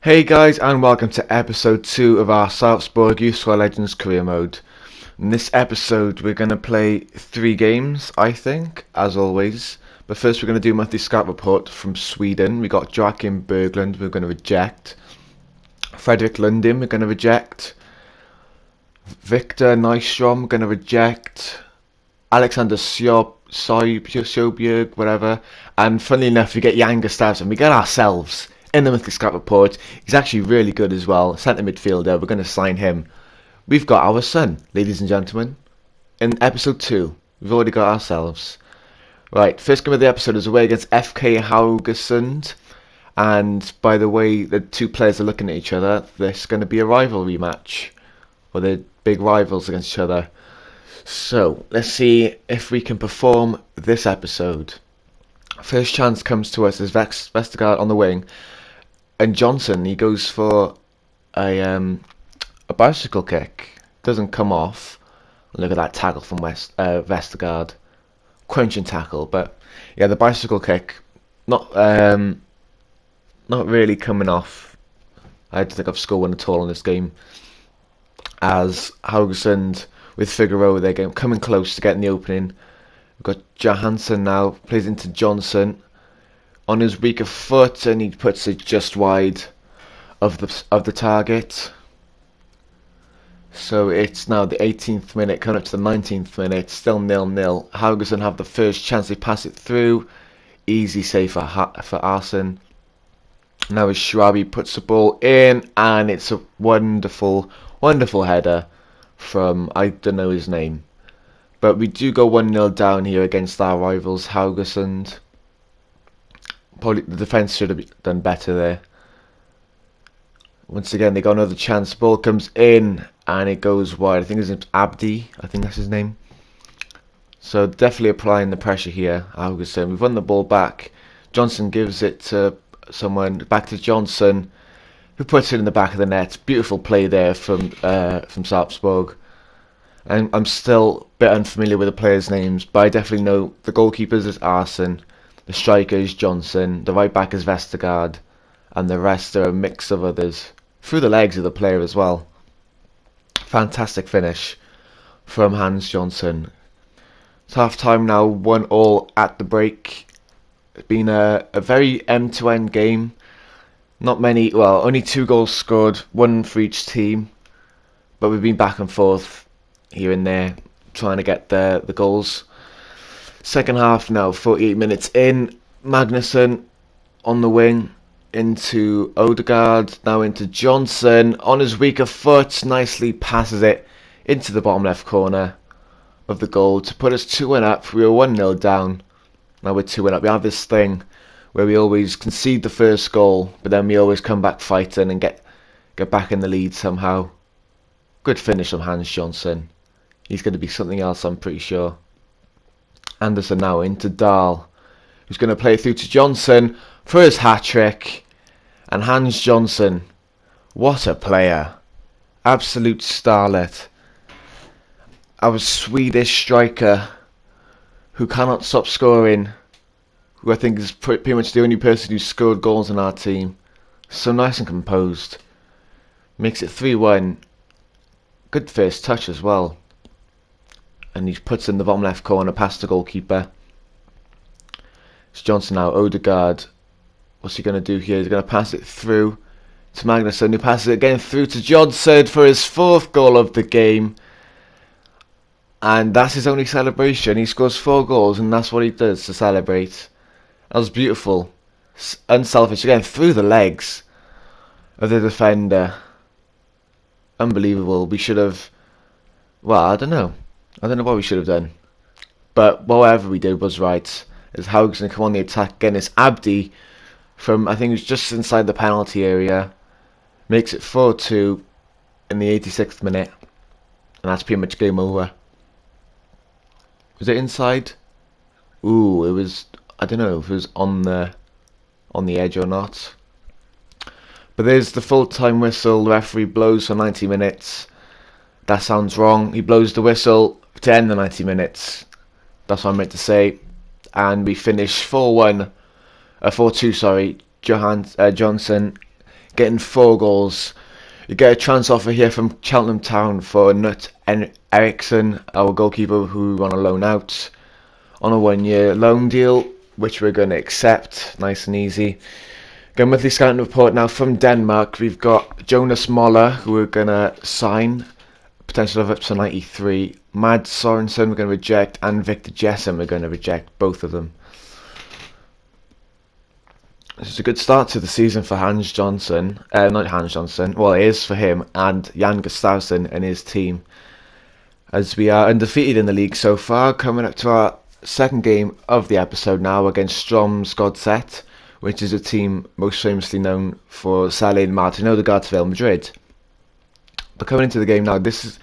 Hey guys, and welcome to episode 2 of our Sarpsborg Youth Squad Legends career mode. In this episode we're going to play 3 games, I think, as always. But first we're going to do a monthly scout report from Sweden. We got Joachim Berglund we're going to reject. Fredrik Lundin we're going to reject. Victor Nystrom we're going to reject. Alexander Sjöbjerg, whatever. And funnily enough we get Jan Gustafsson. We get ourselves in the monthly scout report. He's actually really good as well. Centre midfielder. We're going to sign him. We've got our son, ladies and gentlemen. In episode 2, we've already got ourselves. Right, first game of the episode is away against FK Haugesund. And by the way the two players are looking at each other, this is going to be a rivalry match. Or they're big rivals against each other. So, let's see if we can perform this episode. First chance comes to us as Vestergaard on the wing. And Johnson, he goes for a bicycle kick. Doesn't come off. Look at that tackle from Vestergaard. Crunching tackle, but yeah, the bicycle kick not really coming off. I don't think I've scored one at all in this game. As Haugesund with Figueroa, they're coming close to getting the opening. We've got Johansson now, plays into Johnson on his weaker foot, and he puts it just wide of the target. So it's now the 18th minute, coming up to the 19th minute, still 0-0. Haugesund have the first chance, they pass it through. Easy save for Arsene. Now as Schwabi puts the ball in, and it's a wonderful, wonderful header from, I don't know his name. But we do go 1-0 down here against our rivals, Haugesund. Probably the defence should have done better there. Once again, they got another chance. Ball comes in and it goes wide. I think his name's Abdi. I think that's his name. So definitely applying the pressure here, Haugesund. We've won the ball back. Johnson gives it to someone. Back to Johnson, who puts it in the back of the net. Beautiful play there from Sarpsborg. And I'm still a bit unfamiliar with the players' names, but I definitely know the goalkeepers is Arsene, the striker is Johnson, the right back is Vestergaard, and the rest are a mix of others. Through the legs of the player as well. Fantastic finish from Hans Johnson. It's half time now, 1-1 at the break. It's been a very end-to-end game. Not many, well, only 2 goals scored, 1 for each team. But we've been back and forth here and there, trying to get the goals. Second half now, 48 minutes in. Magnusson on the wing into Odegaard, now into Johnson on his weaker foot, nicely passes it into the bottom left corner of the goal to put us 2-1 up. We were 1-0 down, now we're 2-1 up. We have this thing where we always concede the first goal, but then we always come back fighting and get back in the lead somehow. Good finish from Hans Johnson. He's going to be something else, I'm pretty sure. Anderson now into Dahl, who's going to play through to Johnson for his hat-trick. And Hans Johnson, what a player. Absolute starlet. Our Swedish striker, who cannot stop scoring, who I think is pretty much the only person who scored goals in our team. So nice and composed. Makes it 3-1. Good first touch as well. And he puts in the bottom left corner past the goalkeeper. It's Johnson now, Odegaard. What's he going to do here? He's going to pass it through to Magnusson, who passes it again through to Johnson for his 4th goal of the game. And that's his only celebration. He scores 4 goals and that's what he does to celebrate. That was beautiful. Unselfish again, through the legs of the defender. Unbelievable. We should have... Well, I don't know. I don't know what we should have done. But whatever we did was right. As Haugesund come on the attack again, it's Abdi from, I think it was just inside the penalty area. Makes it 4-2 in the 86th minute. And that's pretty much game over. Was it inside? Ooh, it was, I don't know if it was on the edge or not. But there's the full-time whistle. The referee blows for 90 minutes. That sounds wrong. He blows the whistle to end the 90 minutes. That's what I meant to say. And we finish 4-1. 4-2, sorry. Johnson getting 4 goals. You get a chance offer here from Cheltenham Town for Nut Eriksson, our goalkeeper who we want to loan out on a 1-year loan deal, which we're going to accept, nice and easy. Got a monthly scouting report now from Denmark. We've got Jonas Moller, who we're going to sign, potential of up to 93. Mads Sorensen we're going to reject, and Victor Jessen we're going to reject, both of them. This is a good start to the season for Hans Johnson. Not Hans Johnson, well it is for him and Jan Gustafsson and his team, as we are undefeated in the league so far, coming up to our second game of the episode now against Sarpsborg, which is a team most famously known for selling Martin Odegaard to Real Madrid. But coming into the game now, this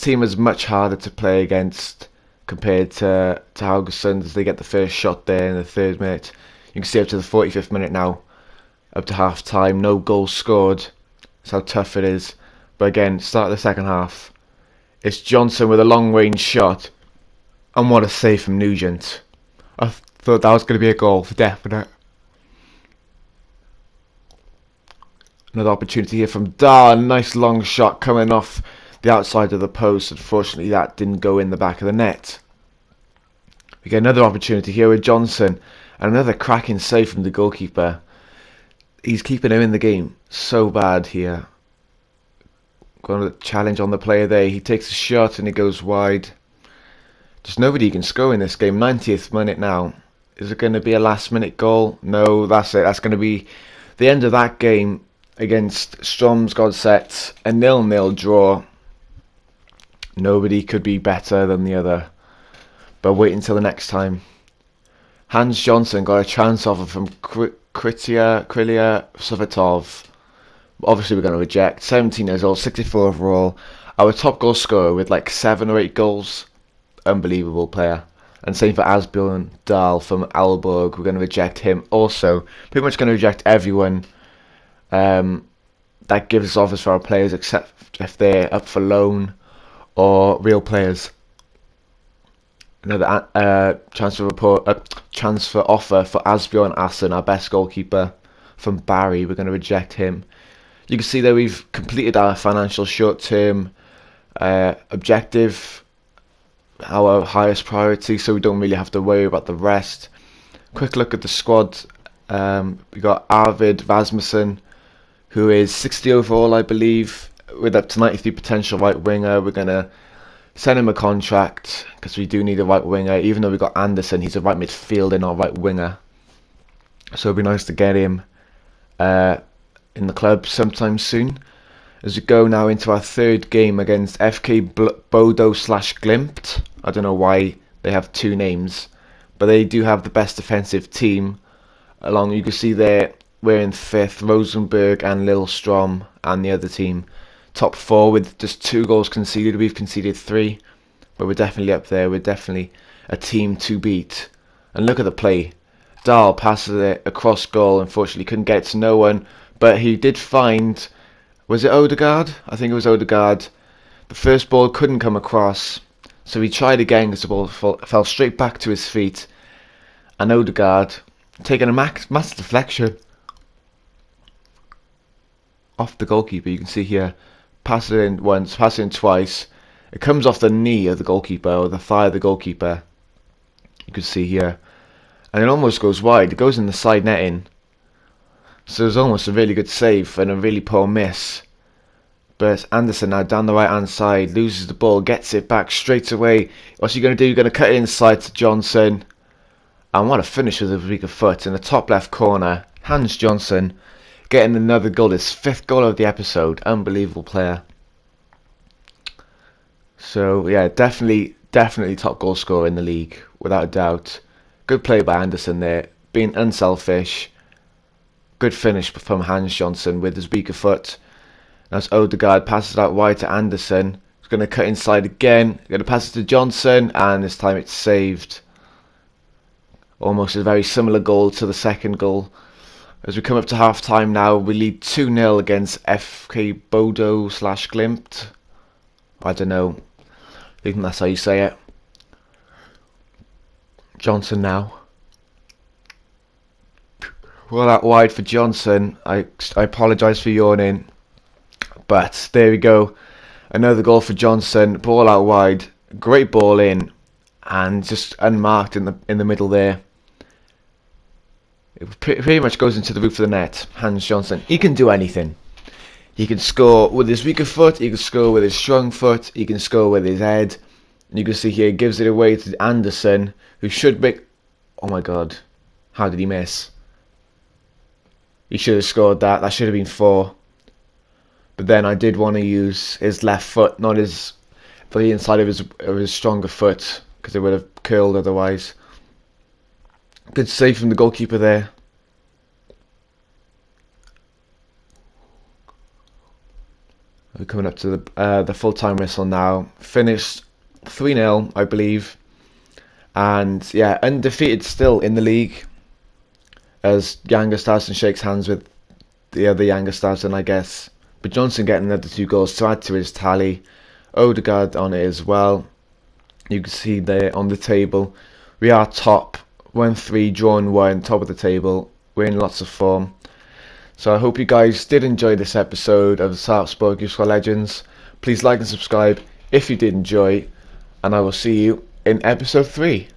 team is much harder to play against compared to Haugesund, as they get the first shot there in the 3rd minute. You can see up to the 45th minute now, up to half time, no goals scored. That's how tough it is. But again, start of the second half, it's Johnson with a long range shot, and what a save from Nugent. I thought that was going to be a goal for definite. Another opportunity here from Dahl, nice long shot coming off the outside of the post. Unfortunately that didn't go in the back of the net. We get another opportunity here with Johnson, and another cracking save from the goalkeeper. He's keeping him in the game so bad here. Going to challenge on the player there. He takes a shot and it goes wide. Just nobody can score in this game. 90th minute now. Is it going to be a last minute goal? No, that's it. That's going to be the end of that game against Sarpsborg. A 0-0 draw. Nobody could be better than the other. But wait until the next time. Hans Johnson got a chance offer from Krylia Savatov. Obviously we're going to reject. 17 years old, 64 overall. Our top goal scorer with like 7 or 8 goals. Unbelievable player. And same for Asbjørn Dahl from Aalborg. We're going to reject him also. Pretty much going to reject everyone that gives us offers for our players, except if they're up for loan or real players. Another transfer offer for Asbjørn Assen, our best goalkeeper from Barry. We're going to reject him. You can see that we've completed our financial short-term objective, our highest priority, so we don't really have to worry about the rest. Quick look at the squad. We got Arvid Rasmussen, who is 60 overall, I believe, with up to 93 potential right winger. We're going to send him a contract because we do need a right winger. Even though we got Anderson, he's a right midfielder, not a right winger. So it'd be nice to get him in the club sometime soon. As we go now into our 3rd game against FK Bodo/Glimt. I don't know why they have 2 names, but they do have the best defensive team. Along, you can see there, we're in 5th, Rosenberg and Lillstrom and the other team. Top 4 with just 2 goals conceded. We've conceded 3, but we're definitely up there. We're definitely a team to beat. And look at the play. Dahl passes it across goal. Unfortunately couldn't get to no one, but he did find, was it Odegaard? I think it was Odegaard. The first ball couldn't come across, so he tried again because the ball fell straight back to his feet. And Odegaard, taking a massive deflection off the goalkeeper. You can see here, pass it in once, pass it in twice. It comes off the knee of the goalkeeper, or the thigh of the goalkeeper. You can see here. And it almost goes wide. It goes in the side netting. So it was almost a really good save and a really poor miss. But Anderson now down the right hand side, loses the ball, gets it back straight away. What's he going to do? You're going to cut it inside to Johnson. And what a finish with a weaker foot in the top left corner. Hans Johnson getting another goal, his 5th goal of the episode. Unbelievable player. So yeah, definitely top goal scorer in the league, without a doubt. Good play by Anderson there, being unselfish. Good finish from Hans Johnson with his weaker foot. As Odegaard passes out wide to Anderson. He's going to cut inside again. Going to pass it to Johnson, and this time it's saved. Almost a very similar goal to the second goal. As we come up to half time now, we lead 2-0 against FK Bodo/Glimt. I don't know. I think that's how you say it. Johnson now. Well, out wide for Johnson. I apologise for yawning, but there we go. Another goal for Johnson. Ball out wide. Great ball in, and just unmarked in the middle there. It pretty much goes into the roof of the net. Hans Johnson. He can do anything. He can score with his weaker foot. He can score with his strong foot. He can score with his head. And you can see here, he gives it away to Anderson, who should make... Oh my god. How did he miss? He should have scored that. That should have been 4. But then I did want to use his left foot, not his... the inside of his stronger foot, because it would have curled otherwise. Good save from the goalkeeper there. We're coming up to the full-time whistle now. Finished 3-0, I believe. And yeah, undefeated still in the league. As Yangerstaden shakes hands with the other Yangerstaden, I guess. But Johnson getting another 2 goals to add to his tally. Odegaard on it as well. You can see there on the table. We are top. 1-3, drawn 1, top of the table. We're in lots of form. So I hope you guys did enjoy this episode of the Sarpsborg Youth Squad Legends. Please like and subscribe if you did enjoy. And I will see you in episode 3.